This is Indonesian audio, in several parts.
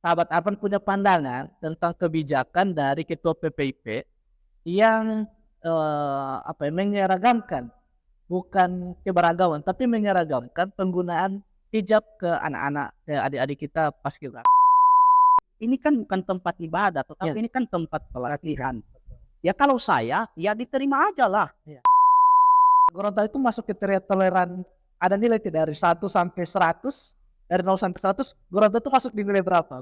sahabat Arfan punya pandangan tentang kebijakan dari Ketua PPIP yang, menyeragamkan, bukan keberagaman, tapi menyeragamkan penggunaan hijab ke anak-anak, ke adik-adik kita paskibraka. Ini kan bukan tempat ibadah, Ya, tetapi ini kan tempat latihan. pelatihan. Ya kalau saya, ya diterima aja lah. Iya. Gorontalo itu masuk kriteria toleran, ada nilai tidak dari 1 sampai 100, dari 0 sampai 100, Gorontalo itu masuk di nilai berapa?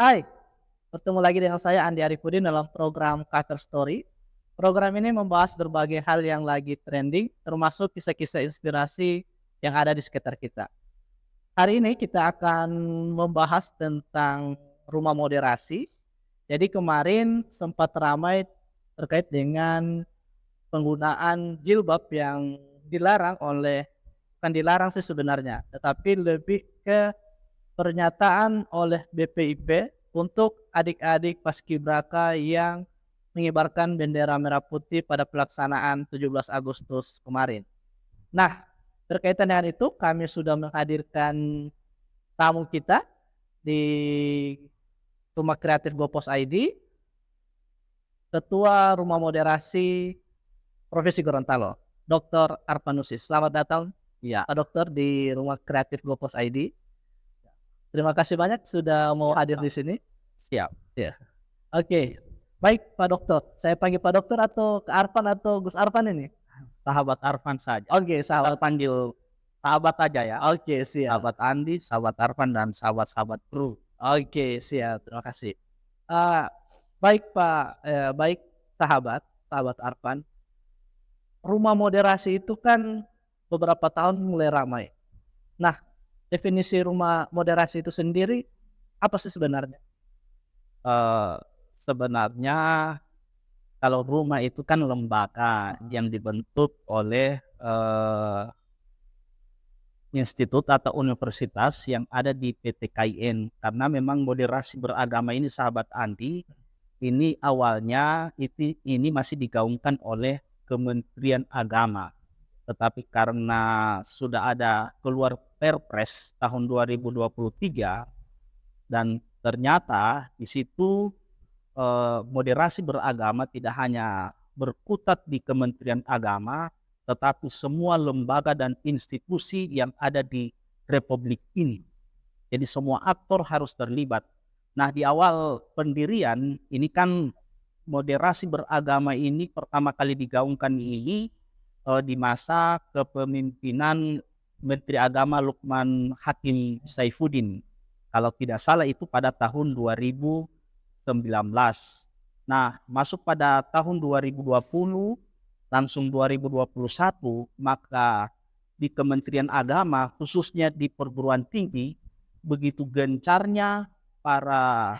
Hai, bertemu lagi dengan saya Andi Arifudin dalam program Cover Story. Program ini membahas berbagai hal yang lagi trending, termasuk kisah-kisah inspirasi yang ada di sekitar kita. Hari ini kita akan membahas tentang rumah moderasi. Jadi kemarin sempat ramai terkait dengan penggunaan jilbab yang dilarang oleh, bukan dilarang sih sebenarnya, tetapi lebih ke pernyataan oleh BPIP untuk adik-adik paskibraka yang mengibarkan bendera merah putih pada pelaksanaan 17 Agustus kemarin. Nah, berkaitan dengan itu kami sudah menghadirkan tamu kita di Rumah Kreatif Gopos ID, Ketua Rumah Moderasi Provinsi Gorontalo, Dr. Arpanusis. Selamat datang, Ya, Pak Dokter, di Rumah Kreatif Gopos ID. Terima kasih banyak sudah mau ya, hadir di sini. siap. Ya. Oke, baik Pak Dokter. Saya panggil Pak Dokter atau ke Arfan atau Gus Arfan ini? Sahabat Arfan saja. Oke, Kita sahabat. panggil sahabat aja ya. Oke, siap. Sahabat Andi, sahabat Arfan, dan sahabat-sahabat kru. Oke, siap. Terima kasih. Ah, baik Pak, baik sahabat Arfan. Rumah moderasi itu kan beberapa tahun mulai ramai. Nah, definisi rumah moderasi itu sendiri apa sih sebenarnya? Eh, Sebenarnya kalau rumah itu kan lembaga yang dibentuk oleh institut atau universitas yang ada di PT KIN. Karena memang moderasi beragama ini, sahabat Andi, ini awalnya ini masih digaungkan oleh Kementerian Agama. Tetapi karena sudah ada keluar Perpres tahun 2023, dan ternyata di situ moderasi beragama tidak hanya berkutat di Kementerian Agama, tetapi semua lembaga dan institusi yang ada di Republik ini. Jadi semua aktor harus terlibat. Nah, di awal pendirian ini kan moderasi beragama ini pertama kali digaungkan ini di masa kepemimpinan Menteri Agama Lukman Hakim Saifuddin. Kalau tidak salah itu pada tahun 2019. Nah, masuk pada tahun 2020, langsung 2021, maka di Kementerian Agama, khususnya di perguruan tinggi, begitu gencarnya para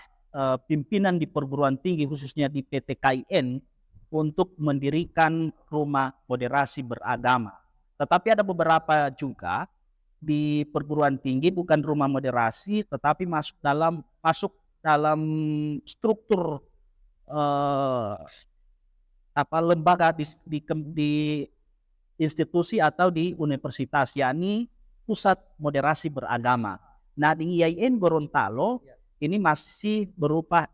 pimpinan di perguruan tinggi, khususnya di PT KIN, untuk mendirikan rumah moderasi beragama. Tetapi ada beberapa juga di perguruan tinggi bukan rumah moderasi, tetapi masuk dalam struktur lembaga di institusi atau di universitas, yakni pusat moderasi beragama. Nah, di IAIN Gorontalo ini masih berupa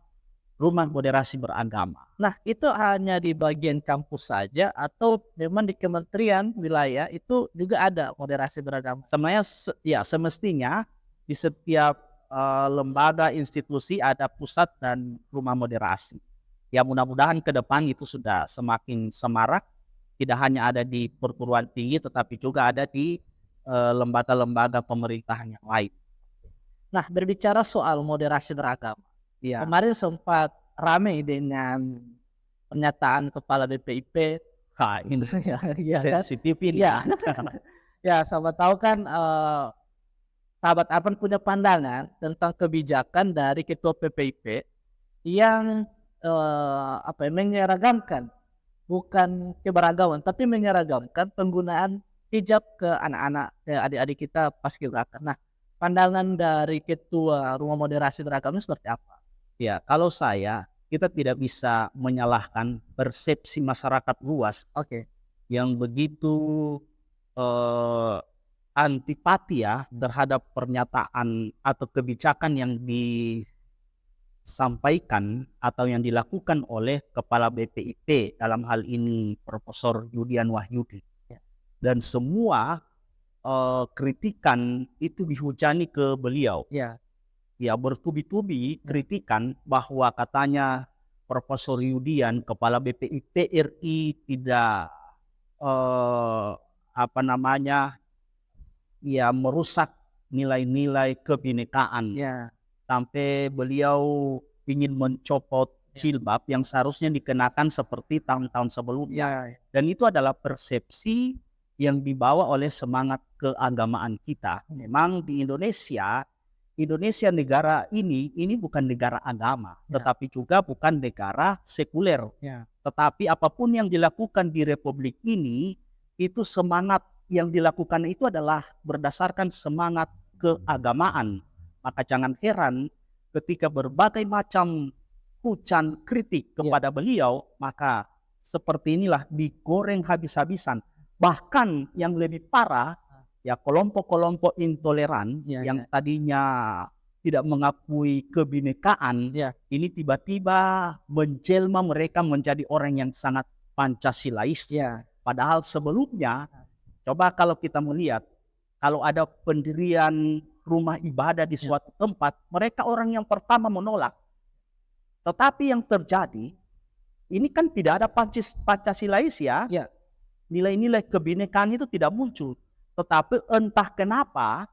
rumah moderasi beragama. Nah, itu hanya di bagian kampus saja atau memang di kementerian wilayah itu juga ada moderasi beragama? Sebenarnya ya semestinya di setiap lembaga institusi ada pusat dan rumah moderasi. Ya mudah-mudahan ke depan itu sudah semakin semarak, tidak hanya ada di perguruan tinggi tetapi juga ada di lembaga-lembaga pemerintahan yang lain. Nah, berbicara soal moderasi beragama, Ya, kemarin sempat ramai dengan pernyataan Kepala BPIP. ini Ya kan? sensitif ini. Ya, ya, sama tahu kan, sahabat Arfan punya pandangan tentang kebijakan dari Ketua PPIP yang, menyeragamkan, bukan keberagaman, tapi menyeragamkan penggunaan hijab ke anak-anak, ke adik-adik kita paskibraka. Nah, pandangan dari Ketua Rumah Moderasi Beragama ini seperti apa? Ya, kalau saya kita tidak bisa menyalahkan persepsi masyarakat luas Oke. yang begitu eh, antipati ya terhadap pernyataan atau kebijakan yang disampaikan atau yang dilakukan oleh Kepala BPIP, dalam hal ini Profesor Yudian Wahyudi. Ya. Dan semua kritikan itu dihujani ke beliau. Ya. Ya, bertubi-tubi kritikan bahwa katanya Profesor Yudian, Kepala BPIP RI, tidak ya merusak nilai-nilai kebinekaan. Ya. Sampai beliau ingin mencopot jilbab yang seharusnya dikenakan seperti tahun-tahun sebelumnya. Ya. Dan itu adalah persepsi yang dibawa oleh semangat keagamaan kita. Memang di Indonesia negara ini bukan negara agama, Ya. tetapi juga bukan negara sekuler. Ya. Tetapi apapun yang dilakukan di Republik ini, itu semangat yang dilakukan itu adalah berdasarkan semangat keagamaan. Maka jangan heran ketika berbagai macam hujan kritik kepada beliau, maka seperti inilah digoreng habis-habisan. Bahkan yang lebih parah, ya kelompok-kelompok intoleran yang tadinya tidak mengakui kebinekaan, ini tiba-tiba menjelma mereka menjadi orang yang sangat Pancasilais. Padahal sebelumnya, coba kalau kita melihat, kalau ada pendirian rumah ibadah di suatu tempat, mereka orang yang pertama menolak. Tetapi yang terjadi, ini kan tidak ada Pancasilais ya. Nilai-nilai kebinekaan itu tidak muncul. Tetapi entah kenapa,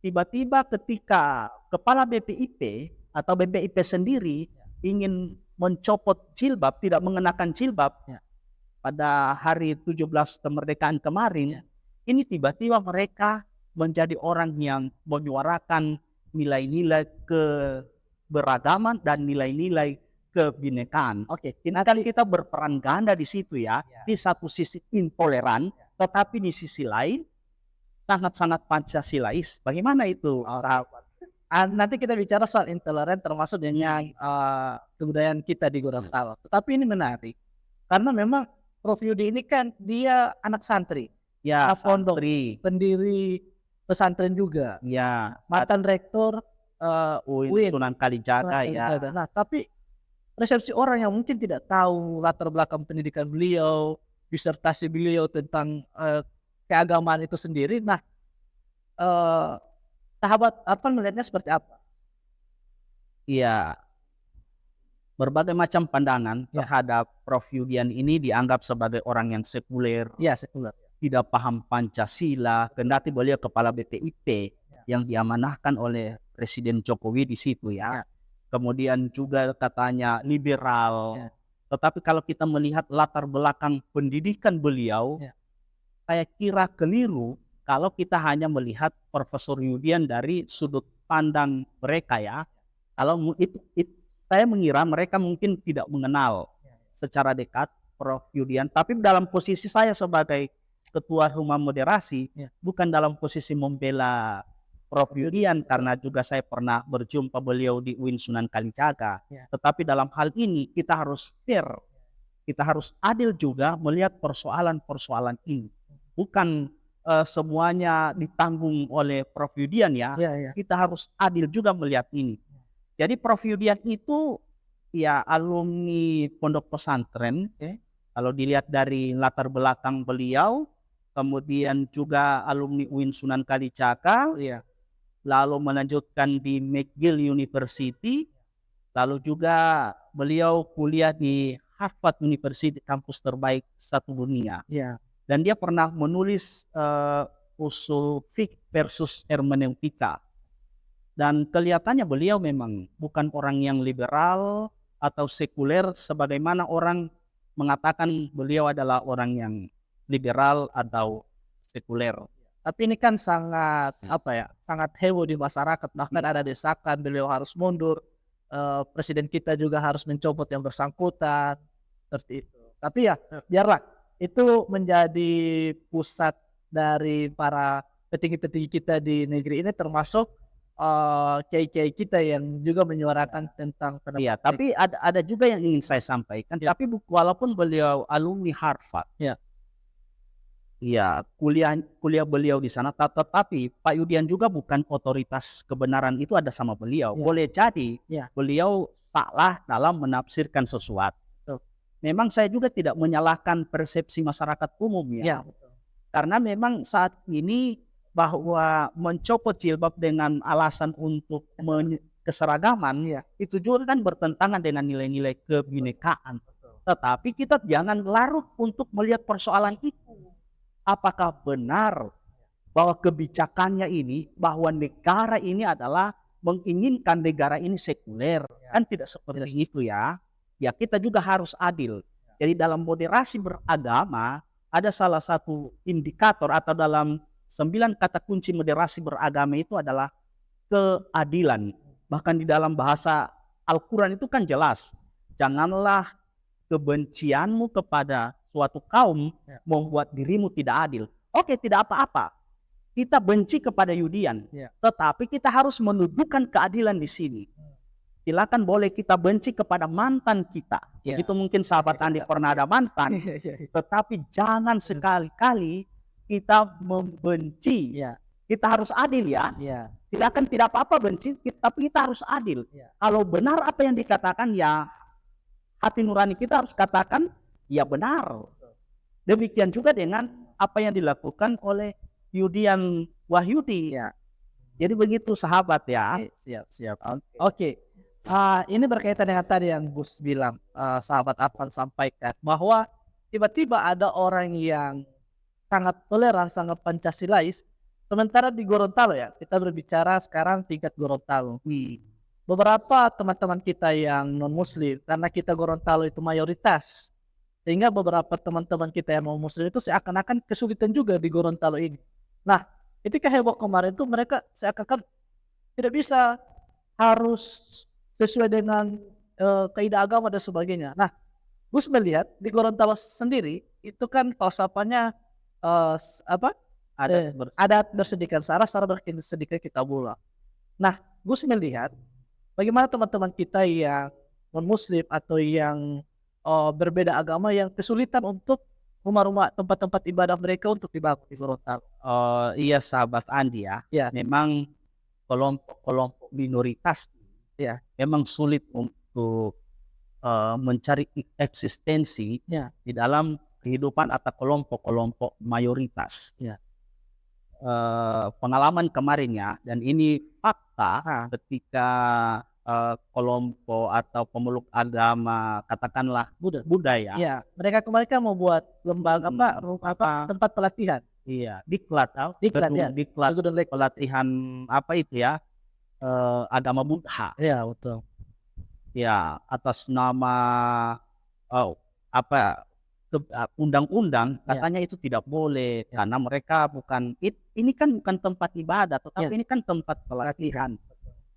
tiba-tiba ketika Kepala BPIP atau BPIP sendiri ingin mencopot jilbab, tidak mengenakan jilbab pada hari 17 kemerdekaan kemarin, ini tiba-tiba mereka menjadi orang yang menyuarakan nilai-nilai keberagaman dan nilai-nilai kebinekaan. Ini kan kita berperan ganda di situ ya. Di satu sisi intoleran, tetapi di sisi lain sangat-sangat Pancasilais. Bagaimana itu, sahabat? Nanti kita bicara soal intoleran termasuk dengan kebudayaan kita di Gorontalo. Tetapi ini menarik karena memang Prof Yudi ini kan dia anak santri, pondok, pendiri pesantren juga, mantan rektor UIN Sunan Kalijaga ya. Nah, tapi persepsi orang yang mungkin tidak tahu latar belakang pendidikan beliau, disertasi beliau tentang keagamaan itu sendiri. Nah, sahabat Arfan melihatnya seperti apa? Iya, berbagai macam pandangan terhadap Prof Yudian ini dianggap sebagai orang yang sekuler, sekuler, tidak paham Pancasila, kendati beliau Kepala BPIP yang diamanahkan oleh Presiden Jokowi di situ ya. Kemudian juga katanya liberal. Tetapi kalau kita melihat latar belakang pendidikan beliau, saya kira keliru kalau kita hanya melihat Profesor Yudian dari sudut pandang mereka ya. Kalau itu saya mengira mereka mungkin tidak mengenal secara dekat Prof Yudian, tapi dalam posisi saya sebagai Ketua Rumah Moderasi, bukan dalam posisi membela Prof Yudian, karena juga saya pernah berjumpa beliau di UIN Sunan Kalijaga. Tetapi dalam hal ini kita harus fair, kita harus adil juga melihat persoalan-persoalan ini. Bukan semuanya ditanggung oleh Prof Yudian ya. Kita harus adil juga melihat ini. Jadi Prof Yudian itu ya alumni pondok pesantren. Kalau dilihat dari latar belakang beliau, kemudian juga alumni UIN Sunan Kalijaga, lalu melanjutkan di McGill University, lalu juga beliau kuliah di Harvard University, kampus terbaik satu dunia. Dan dia pernah menulis usul fiqh versus hermeneutika. Dan kelihatannya beliau memang bukan orang yang liberal atau sekuler sebagaimana orang mengatakan beliau adalah orang yang liberal atau sekuler. Tapi ini kan sangat sangat heboh di masyarakat. Bahkan ada desakan beliau harus mundur, presiden kita juga harus mencopot yang bersangkutan, seperti itu. Tapi ya biarlah itu menjadi pusat dari para petinggi-petinggi kita di negeri ini, termasuk kiai-kiai kita yang juga menyuarakan tentang pendapat Iya, mereka. tapi ada juga yang ingin saya sampaikan, Ya. tapi walaupun beliau alumni Harvard. Ya. Iya, kuliah beliau di sana, tetapi Pak Yudian juga bukan otoritas kebenaran itu ada sama beliau. Ya. Boleh jadi Ya. beliau salah dalam menafsirkan sesuatu. Betul. Memang saya juga tidak menyalahkan persepsi masyarakat umum Ya, ya. betul. Karena memang saat ini bahwa mencopot jilbab dengan alasan untuk keseragaman Iya. itu juga kan bertentangan dengan nilai-nilai kebinekaan. Betul. Tetapi kita jangan larut untuk melihat persoalan itu. Apakah benar bahwa kebijakannya ini, bahwa negara ini adalah menginginkan negara ini sekuler? Kan tidak seperti itu ya. Ya kita juga harus adil. Jadi dalam moderasi beragama ada salah satu indikator atau dalam 9 kata kunci moderasi beragama itu adalah keadilan. Bahkan di dalam bahasa Al-Quran itu kan jelas. Janganlah kebencianmu kepada suatu kaum membuat dirimu tidak adil. Oke, tidak apa-apa. Kita benci kepada Yudian, tetapi kita harus menunjukkan keadilan di sini. Silakan boleh kita benci kepada mantan kita. Begitu mungkin sahabat Andi pernah ada mantan, tetapi jangan sekali-kali kita membenci. Kita harus adil ya. Silakan tidak apa-apa benci, tapi kita harus adil. Kalau benar apa yang dikatakan ya hati nurani kita harus katakan ya benar. Demikian juga dengan apa yang dilakukan oleh Yudian Wahyudi. Jadi begitu sahabat ya. Siap. Oke. Ini berkaitan dengan tadi yang Gus bilang, sahabat Afan sampaikan bahwa tiba-tiba ada orang yang sangat toleran, sangat Pancasilais, sementara di Gorontalo ya, kita berbicara sekarang tingkat Gorontalo. Beberapa teman-teman kita yang non-muslim, karena kita Gorontalo itu mayoritas, sehingga beberapa teman-teman kita yang non-muslim itu seakan-akan kesulitan juga di Gorontalo ini. Nah, ketika heboh kemarin itu mereka seakan-akan tidak bisa, harus sesuai dengan kaidah agama dan sebagainya. Nah, Gus melihat di Gorontalo sendiri itu kan falsafahnya adat bersedikan sara bersedikan kitabullah. Nah, Gus melihat bagaimana teman-teman kita yang non-muslim atau yang berbeda agama yang kesulitan untuk rumah-rumah tempat-tempat ibadah mereka untuk dibangun di Gorontalo. Iya sahabat Andi ya. Memang kelompok-kelompok minoritas memang sulit untuk mencari eksistensi di dalam kehidupan atau kelompok-kelompok mayoritas. Pengalaman kemarinnya dan ini fakta ketika kelompok atau pemeluk agama katakanlah budaya. Mereka kemarin kan mau buat lembaga tempat pelatihan. Diklat pelatihan apa itu ya? Agama Buddha. Betul. Atas nama undang-undang katanya itu tidak boleh karena mereka bukan ini kan bukan tempat ibadah tetapi ini kan tempat pelatihan.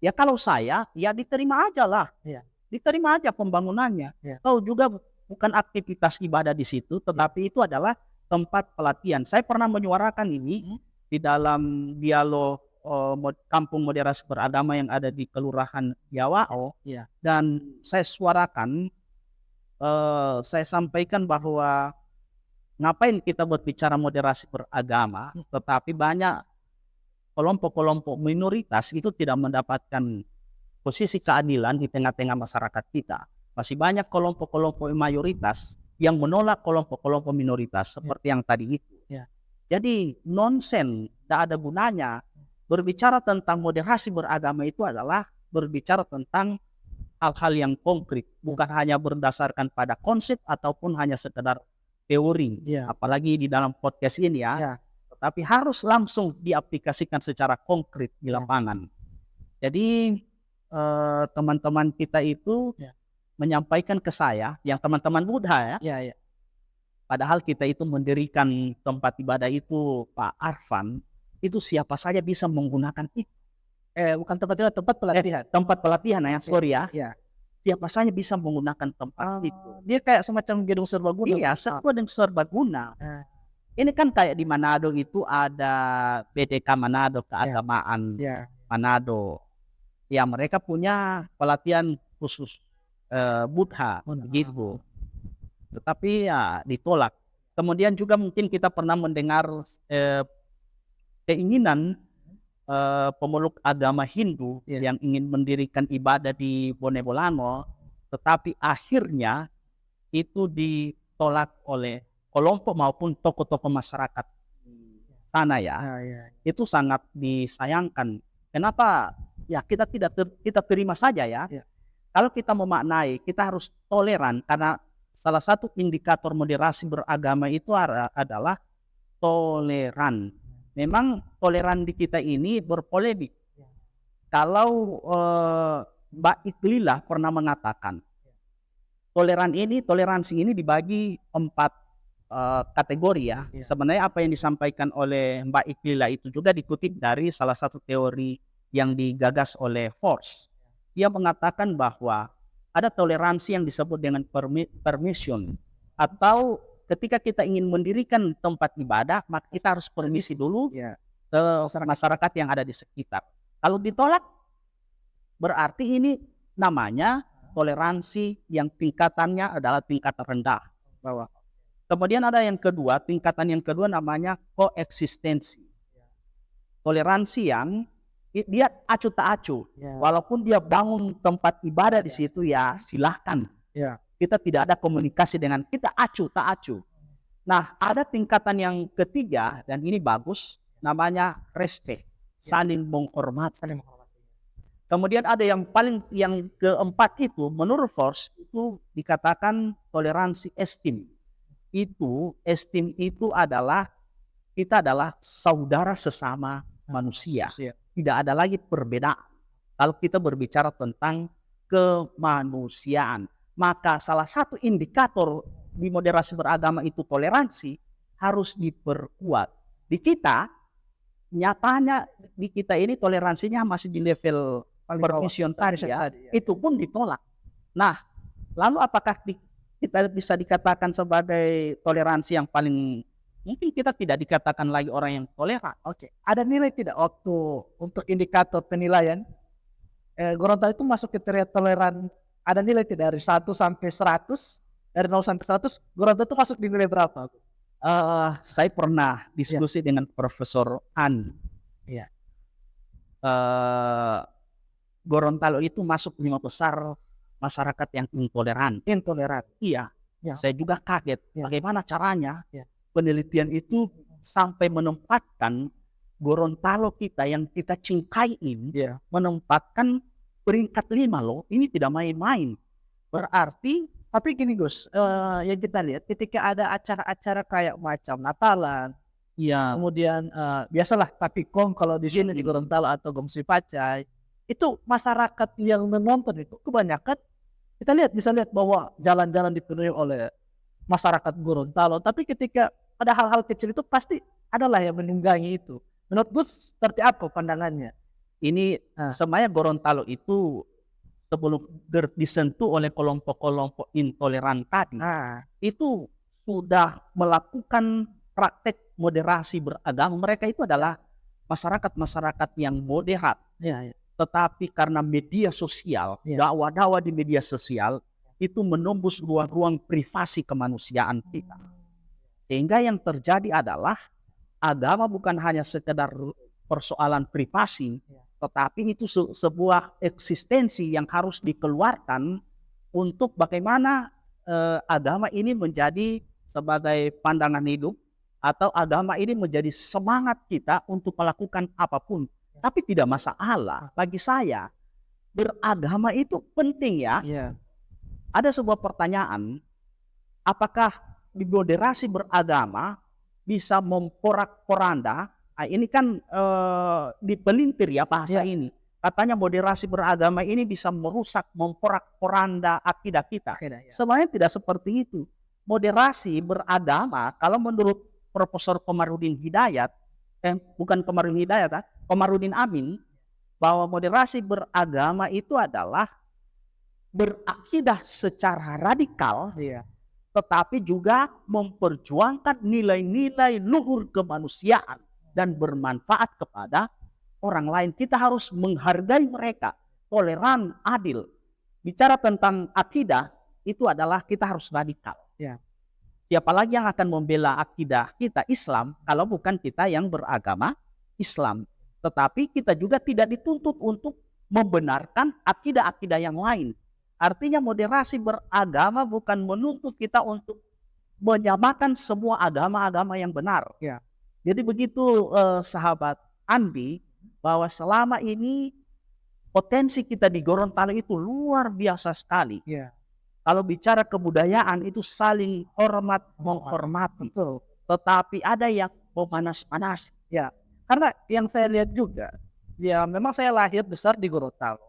Ya kalau saya ya diterima aja lah. Diterima aja pembangunannya. Tahu juga bukan aktivitas ibadah di situ tetapi itu adalah tempat pelatihan. Saya pernah menyuarakan ini di dalam dialog kampung moderasi beragama yang ada di Kelurahan Yawao. Dan saya suarakan saya sampaikan bahwa ngapain kita berbicara moderasi beragama tetapi banyak kelompok-kelompok minoritas itu tidak mendapatkan posisi keadilan di tengah-tengah masyarakat kita. Masih banyak kelompok-kelompok mayoritas yang menolak kelompok-kelompok minoritas seperti yang tadi itu. Jadi nonsen, tidak ada gunanya. Berbicara tentang moderasi beragama itu adalah berbicara tentang hal-hal yang konkret, bukan hanya berdasarkan pada konsep ataupun hanya sekedar teori. Apalagi di dalam podcast ini tetapi harus langsung diaplikasikan secara konkret di lapangan. Jadi teman-teman kita itu menyampaikan ke saya, yang teman-teman Buddha padahal kita itu mendirikan tempat ibadah itu Pak Arfan, itu siapa saja bisa menggunakan itu. Bukan tempat ibadah, tempat pelatihan. Tempat pelatihan sorry ya. Siapa saja bisa menggunakan tempat itu. Dia kayak semacam gedung serbaguna. Gedung serbaguna. Ini kan kayak di Manado itu ada BDK Manado keagamaan. Manado. Ya, mereka punya pelatihan khusus Buddha begitu. Tetapi ya ditolak. Kemudian juga mungkin kita pernah mendengar keinginan pemeluk agama Hindu yang ingin mendirikan ibadah di Bonebolano, tetapi akhirnya itu ditolak oleh kelompok maupun tokoh-tokoh masyarakat sana ya. Itu sangat disayangkan. Kenapa? Ya kita kita terima saja ya. Kalau kita memaknai, kita harus toleran karena salah satu indikator moderasi beragama itu adalah toleran. Memang toleran di kita ini berpolemik. Kalau Mbak Iklila pernah mengatakan toleransi ini dibagi 4 kategori ya. Sebenarnya apa yang disampaikan oleh Mbak Iklila itu juga dikutip dari salah satu teori yang digagas oleh Force. Dia mengatakan bahwa ada toleransi yang disebut dengan permission, atau ketika kita ingin mendirikan tempat ibadah maka kita harus permisi dulu ke masyarakat yang ada di sekitar. Kalau ditolak berarti ini namanya toleransi yang tingkatannya adalah tingkatan rendah. Kemudian ada yang kedua, tingkatan yang kedua namanya koeksistensi. Toleransi yang dia acuh tak acuh, walaupun dia bangun tempat ibadah di situ ya silahkan. Kita tidak ada komunikasi dengan kita, acuh tak acuh. Nah, ada tingkatan yang ketiga dan ini bagus, namanya respect, saling menghormati. Kemudian ada yang keempat itu menurut Force itu dikatakan toleransi esteem. Esteem itu adalah kita adalah saudara sesama manusia. Tidak ada lagi perbedaan. Kalau kita berbicara tentang kemanusiaan, maka salah satu indikator di moderasi beragama itu toleransi harus diperkuat. Di kita, nyatanya di kita ini toleransinya masih di level permission tadi ya. Itu pun ditolak. Nah, lalu apakah kita bisa dikatakan sebagai toleransi yang paling, mungkin kita tidak dikatakan lagi orang yang toleran. Ada nilai tidak waktu untuk indikator penilaian? Gorontalo itu masuk kriteria toleran, ada nilai tidak dari 1 sampai 100? Dari 0 sampai 100, Gorontalo itu masuk di nilai berapa? Saya pernah diskusi dengan Profesor An. Gorontalo itu masuk 5 besar masyarakat yang intoleran. Iya. Saya juga kaget. Bagaimana caranya? Penelitian itu sampai menempatkan Gorontalo kita yang kita cintai ini menempatkan peringkat 5 loh. Ini tidak main-main. Berarti, tapi gini Gus, yang kita lihat ketika ada acara-acara kayak macam Natalan, kemudian biasalah tapi kalau di sini di Gorontalo atau Gomsi Pacai, itu masyarakat yang menonton itu kebanyakan kita bisa lihat bahwa jalan-jalan dipenuhi oleh masyarakat Gorontalo. Tapi ketika ada hal-hal kecil itu pasti adalah yang menunggangi itu. Menurut Gus seperti apa pandangannya? Ini semuanya Gorontalo itu sebelum disentuh oleh kelompok-kelompok intoleran tadi, itu sudah melakukan praktek moderasi beragama. Mereka itu adalah masyarakat-masyarakat yang moderat. Tetapi karena media sosial, dakwah-dakwah di media sosial itu menembus ruang-ruang privasi kemanusiaan kita. Sehingga yang terjadi adalah agama bukan hanya sekedar persoalan privasi, tetapi itu sebuah eksistensi yang harus dikeluarkan untuk bagaimana agama ini menjadi sebagai pandangan hidup, atau agama ini menjadi semangat kita untuk melakukan apapun. Tapi tidak masalah bagi saya, beragama itu penting ya. Ada sebuah pertanyaan, apakah di moderasi beragama bisa memporak-poranda? Ini kan dipelintir ya bahasa ini. Katanya moderasi beragama ini bisa merusak, memporak-poranda akidah kita. Sebenarnya tidak seperti itu. Moderasi beragama, kalau menurut Profesor Komarudin Hidayat, Komarudin Amin, bahwa moderasi beragama itu adalah berakidah secara radikal, tetapi juga memperjuangkan nilai-nilai luhur kemanusiaan dan bermanfaat kepada orang lain, kita harus menghargai mereka, toleran, adil. Bicara tentang akidah, itu adalah kita harus radikal. Ya. Siapa lagi yang akan membela akidah kita Islam kalau bukan kita yang beragama Islam. Tetapi kita juga tidak dituntut untuk membenarkan akidah-akidah yang lain. Artinya moderasi beragama bukan menuntut kita untuk menyamakan semua agama-agama yang benar. Ya. Jadi begitu sahabat Andi, bahwa selama ini potensi kita di Gorontalo itu luar biasa sekali. Ya. Kalau bicara kebudayaan itu saling hormat menghormati. Betul. Tetapi ada yang memanas-manas. Ya. Karena yang saya lihat juga, ya memang saya lahir besar di Gorontalo.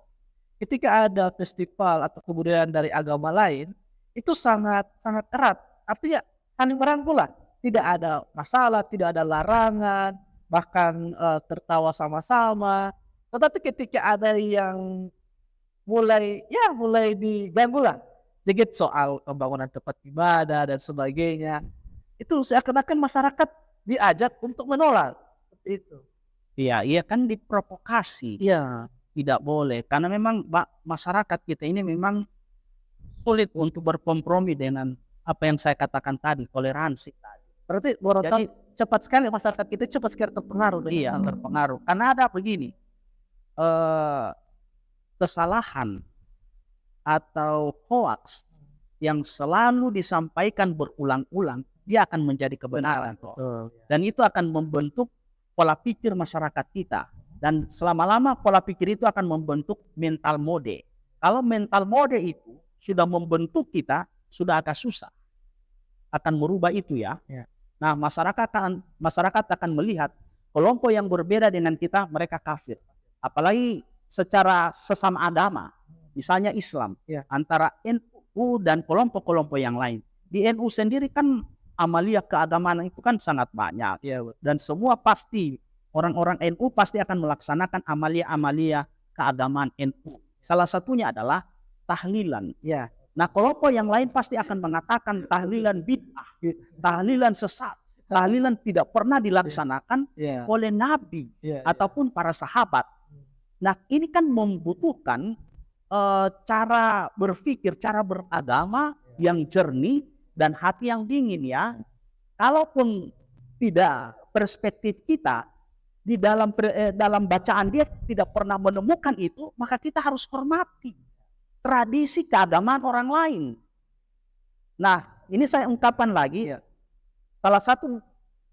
Ketika ada festival atau kebudayaan dari agama lain, itu sangat sangat erat. Artinya saling merangkul lah. Tidak ada masalah, tidak ada larangan, bahkan tertawa sama-sama. Tetapi ketika ada yang mulai diganggu lah, sedikit soal pembangunan tempat ibadah dan sebagainya, itu seakan-akan masyarakat diajak untuk menolak. Seperti itu. Iya kan diprovokasi. Iya. Tidak boleh. Karena memang masyarakat kita ini memang sulit untuk berkompromi dengan apa yang saya katakan tadi, toleransi tadi. Berarti Gorontalo cepat sekali, masyarakat kita cepat sekali terpengaruh. Iya, terpengaruh. Karena ada begini, kesalahan atau hoax yang selalu disampaikan berulang-ulang, dia akan menjadi kebenaran. Betul. Dan itu akan membentuk pola pikir masyarakat kita. Dan selama-lama pola pikir itu akan membentuk mental mode. Kalau mental mode itu sudah membentuk kita, sudah agak susah akan merubah itu ya. Nah, masyarakat akan melihat kelompok yang berbeda dengan kita, mereka kafir. Apalagi secara sesama agama, misalnya Islam, antara NU dan kelompok-kelompok yang lain. Di NU sendiri kan amalia keagamaan itu kan sangat banyak. Dan semua pasti, orang-orang NU pasti akan melaksanakan amalia-amalia keagamaan NU. Salah satunya adalah tahlilan. Nah, kelompok yang lain pasti akan mengatakan tahlilan bid'ah, tahlilan sesat, tahlilan tidak pernah dilaksanakan oleh Nabi ataupun para sahabat. Nah, ini kan membutuhkan cara berpikir, cara beragama yang jernih dan hati yang dingin ya. Kalaupun tidak, perspektif kita di dalam bacaan dia tidak pernah menemukan itu, maka kita harus hormati tradisi keagamaan orang lain. Nah, ini saya ungkapkan lagi. Salah satu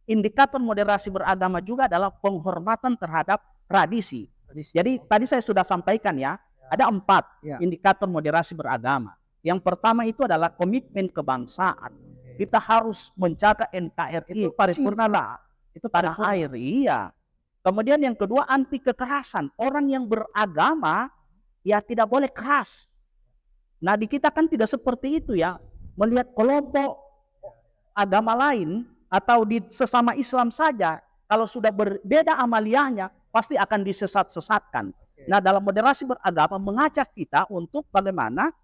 indikator moderasi beragama juga adalah penghormatan terhadap tradisi. Jadi tadi saya sudah sampaikan ya, ada 4 indikator moderasi beragama. Yang pertama itu adalah komitmen kebangsaan. Kita harus menjaga NKRI. Itu paripurna lah. Itu pada air. Iya. Kemudian yang kedua anti kekerasan. Orang yang beragama ya tidak boleh keras. Nah, di kita kan tidak seperti itu ya. Melihat kelompok agama lain atau di sesama Islam saja, kalau sudah berbeda amaliyahnya, pasti akan disesat-sesatkan. Nah, dalam moderasi beragama mengajak kita untuk bagaimana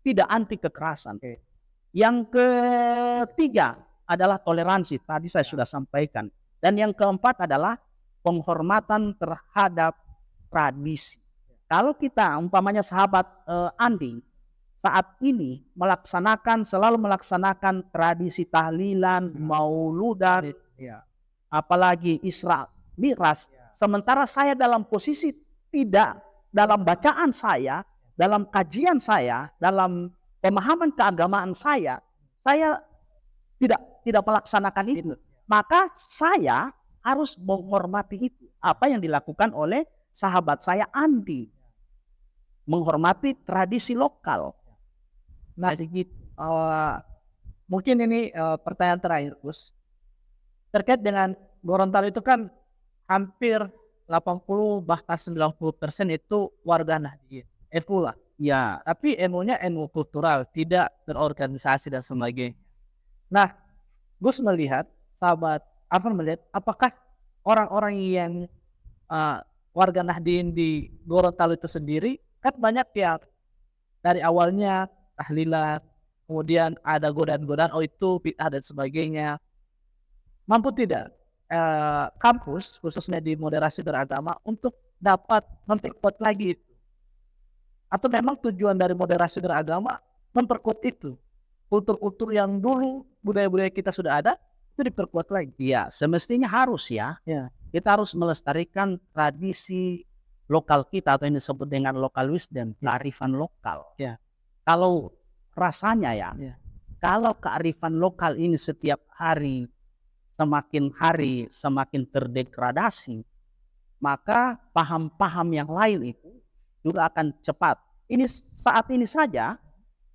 tidak anti kekerasan. Yang ketiga adalah toleransi. Tadi saya sudah sampaikan. Dan yang keempat adalah penghormatan terhadap tradisi. Kalau kita umpamanya sahabat Andi saat ini selalu melaksanakan tradisi tahlilan, mauludan, apalagi Isra Mi'raj, sementara saya dalam posisi tidak, dalam bacaan saya, dalam kajian saya, dalam pemahaman keagamaan saya tidak melaksanakan itu. Maka saya harus menghormati itu. Apa yang dilakukan oleh sahabat saya Andi, menghormati tradisi lokal. Nah, mungkin ini pertanyaan terakhir, Gus. Terkait dengan Gorontalo itu kan hampir 80 bahkan 90% itu warga Nahdien, NU lah. Ya. Tapi NU-nya NU kultural, tidak berorganisasi dan sebagainya. Nah, Gus melihat, sahabat Afan melihat, apakah orang-orang yang warga Nahdien di Gorontalo itu sendiri, kan banyak yang dari awalnya tahlilan, kemudian ada godaan-godaan, oh itu bid'ah dan sebagainya. Mampu tidak kampus, khususnya di moderasi beragama, untuk dapat memperkuat lagi itu? Atau memang tujuan dari moderasi beragama memperkuat itu? Kultur-kultur yang dulu, budaya-budaya kita sudah ada, itu diperkuat lagi. Iya, semestinya harus ya. Ya. Kita harus melestarikan tradisi lokal kita atau yang disebut dengan local wisdom, kearifan lokal. Ya. Kalau rasanya ya, Ya. kalau kearifan lokal ini setiap hari semakin terdegradasi, maka paham-paham yang lain itu juga akan cepat. Ini saat ini saja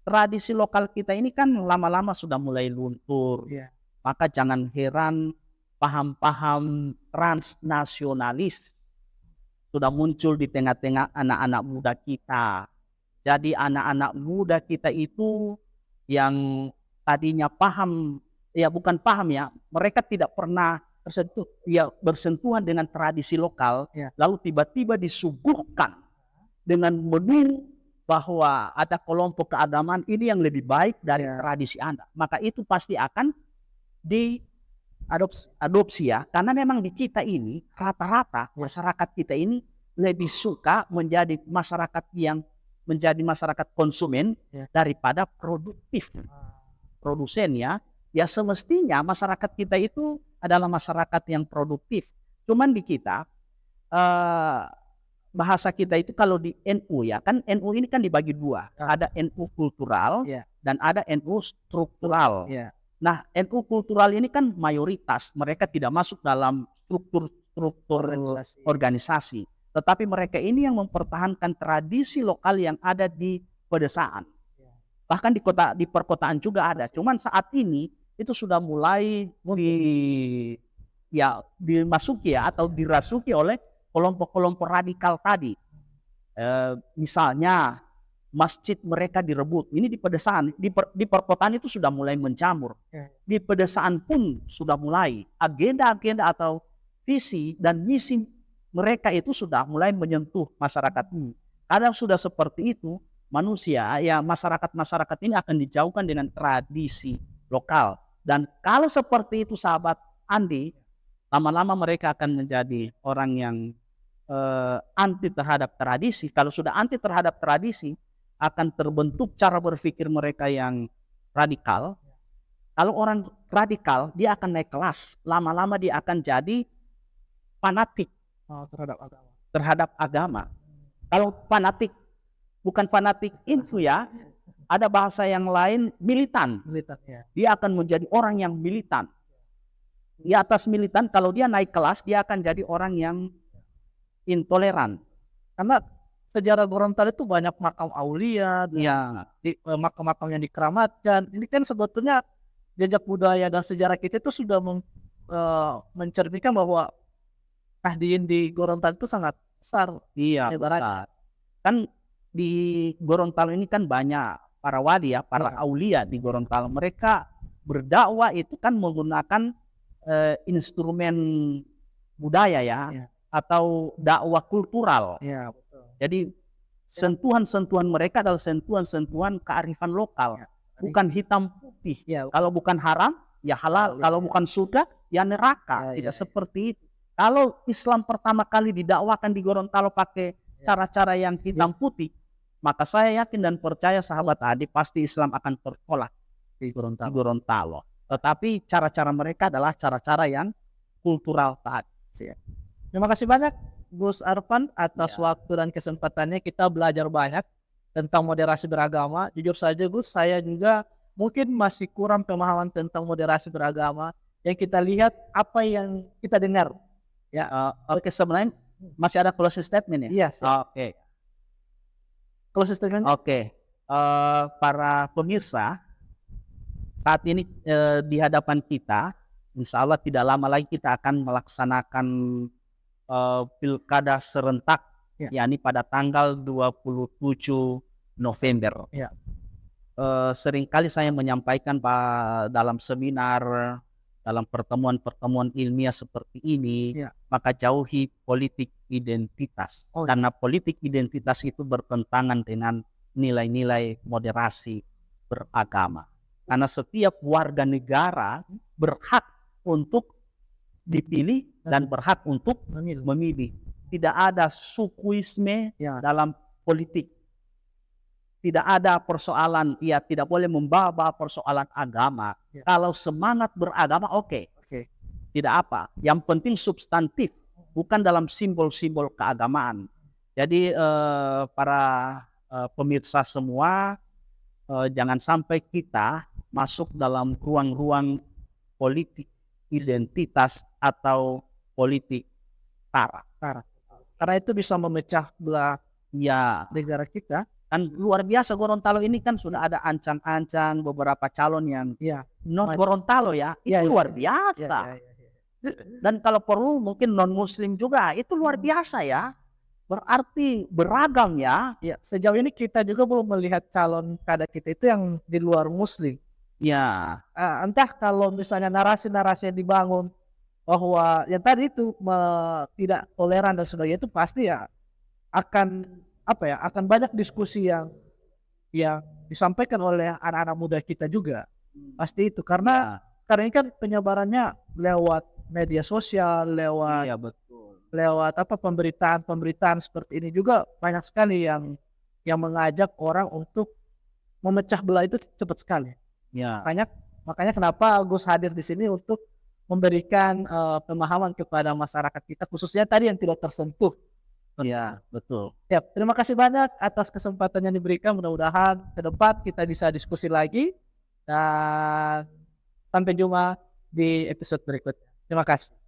tradisi lokal kita ini kan lama-lama sudah mulai luntur. Ya. Maka jangan heran paham-paham transnasionalis sudah muncul di tengah-tengah anak-anak muda kita. Jadi anak-anak muda kita itu yang tadinya paham, ya bukan paham ya, mereka tidak pernah bersentuhan dengan tradisi lokal, lalu tiba-tiba disuguhkan dengan menu bahwa ada kelompok keagamaan ini yang lebih baik dari tradisi Anda. Maka itu pasti akan diadopsi ya, karena memang di kita ini rata-rata masyarakat kita ini lebih suka menjadi masyarakat yang menjadi masyarakat konsumen daripada produktif produsen ya. Ya semestinya masyarakat kita itu adalah masyarakat yang produktif. Cuman di kita bahasa kita itu kalau di NU ya, kan NU ini kan dibagi dua, ada NU kultural dan ada NU struktural. Nah, NU kultural ini kan mayoritas, mereka tidak masuk dalam struktur organisasi. Tetapi mereka ini yang mempertahankan tradisi lokal yang ada di pedesaan. Bahkan di perkotaan juga ada. Cuman saat ini itu sudah mulai dimasuki ya, atau dirasuki oleh kelompok-kelompok radikal tadi. Misalnya masjid mereka direbut. Ini di pedesaan, di perkotaan itu sudah mulai menjamur. Di pedesaan pun sudah mulai agenda-agenda atau visi dan misi mereka itu sudah mulai menyentuh masyarakat ini. Kadang sudah seperti itu, manusia ya masyarakat ini akan dijauhkan dengan tradisi lokal. Dan kalau seperti itu sahabat Andi, lama-lama mereka akan menjadi orang yang anti terhadap tradisi. Kalau sudah anti terhadap tradisi, akan terbentuk cara berpikir mereka yang radikal. Kalau orang radikal, dia akan naik kelas. Lama-lama dia akan jadi fanatik terhadap agama. Kalau fanatik, bukan fanatik itu ya, ada bahasa yang lain, militan. Dia akan menjadi orang yang militan. Di atas militan, kalau dia naik kelas, dia akan jadi orang yang intoleran. Karena sejarah Gorontalo itu banyak makam aulia, makam-makam yang dikeramatkan. Ini kan sebetulnya jejak budaya dan sejarah kita itu sudah mencerminkan bahwa Nahdien di Gorontalo itu sangat besar. Iya, besar. Kan di Gorontalo ini kan banyak para wali ya, para aulia di Gorontalo. Mereka berdakwah itu kan menggunakan instrumen budaya ya, atau dakwah kultural. Jadi sentuhan-sentuhan mereka adalah sentuhan-sentuhan kearifan lokal, bukan hitam putih. Kalau bukan haram, ya halal. Kalau bukan surga, ya neraka. Tidak seperti itu. Kalau Islam pertama kali didakwakan di Gorontalo pakai cara-cara yang hitam putih, maka saya yakin dan percaya sahabat Adi pasti Islam akan tertolak di Gorontalo. Tetapi cara-cara mereka adalah cara-cara yang kultural tadi. Terima kasih banyak Gus Arfan atas waktu dan kesempatannya. Kita belajar banyak tentang moderasi beragama. Jujur saja Gus, saya juga mungkin masih kurang pemahaman tentang moderasi beragama. Yang kita lihat apa yang kita dengar. Oke, sebenarnya masih ada closing statement ya? Iya. Oke. Closing statement? Oke. Para pemirsa, saat ini di hadapan kita, insya Allah tidak lama lagi kita akan melaksanakan pilkada serentak, yakni pada tanggal 27 November. Seringkali saya menyampaikan dalam seminar, dalam pertemuan-pertemuan ilmiah seperti ini, maka jauhi politik identitas. Karena politik identitas itu bertentangan dengan nilai-nilai moderasi beragama. Karena setiap warga negara berhak untuk dipilih dan berhak untuk memilih. tidak ada sukuisme Ya. dalam politik. Tidak ada persoalan, ya tidak boleh membawa persoalan agama. Ya. Kalau semangat beragama oke, Oke. tidak apa. Yang penting substantif, bukan dalam simbol-simbol keagamaan. Jadi para pemirsa semua, jangan sampai kita masuk dalam ruang-ruang politik identitas atau politik sara. Karena itu bisa memecah belah Ya, negara kita. kan luar biasa Gorontalo ini kan sudah ada ancang-ancang beberapa calon yang Iya. non Gorontalo ya, itu Iya, iya, luar iya. biasa. Ya. Dan kalau perlu mungkin non Muslim juga, itu luar biasa ya. Berarti beragam ya. Ya, sejauh ini kita juga belum melihat calon kada kita itu yang di luar Muslim. Ya, Entah kalau misalnya narasi-narasi yang dibangun bahwa yang tadi itu tidak toleran dan sebagainya, itu pasti ya akan akan banyak diskusi yang disampaikan oleh anak-anak muda kita juga. Pasti itu karena ya, sekarang ini kan penyebarannya lewat media sosial, iya betul. lewat pemberitaan seperti ini juga banyak sekali yang mengajak orang untuk memecah belah itu cepat sekali. Ya, Makanya kenapa Gus hadir di sini untuk memberikan pemahaman kepada masyarakat kita, khususnya tadi yang tidak tersentuh. ya betul. Siap. Terima kasih banyak atas kesempatan yang diberikan. Mudah-mudahan ke depan kita bisa diskusi lagi dan sampai jumpa di episode berikutnya. Terima kasih.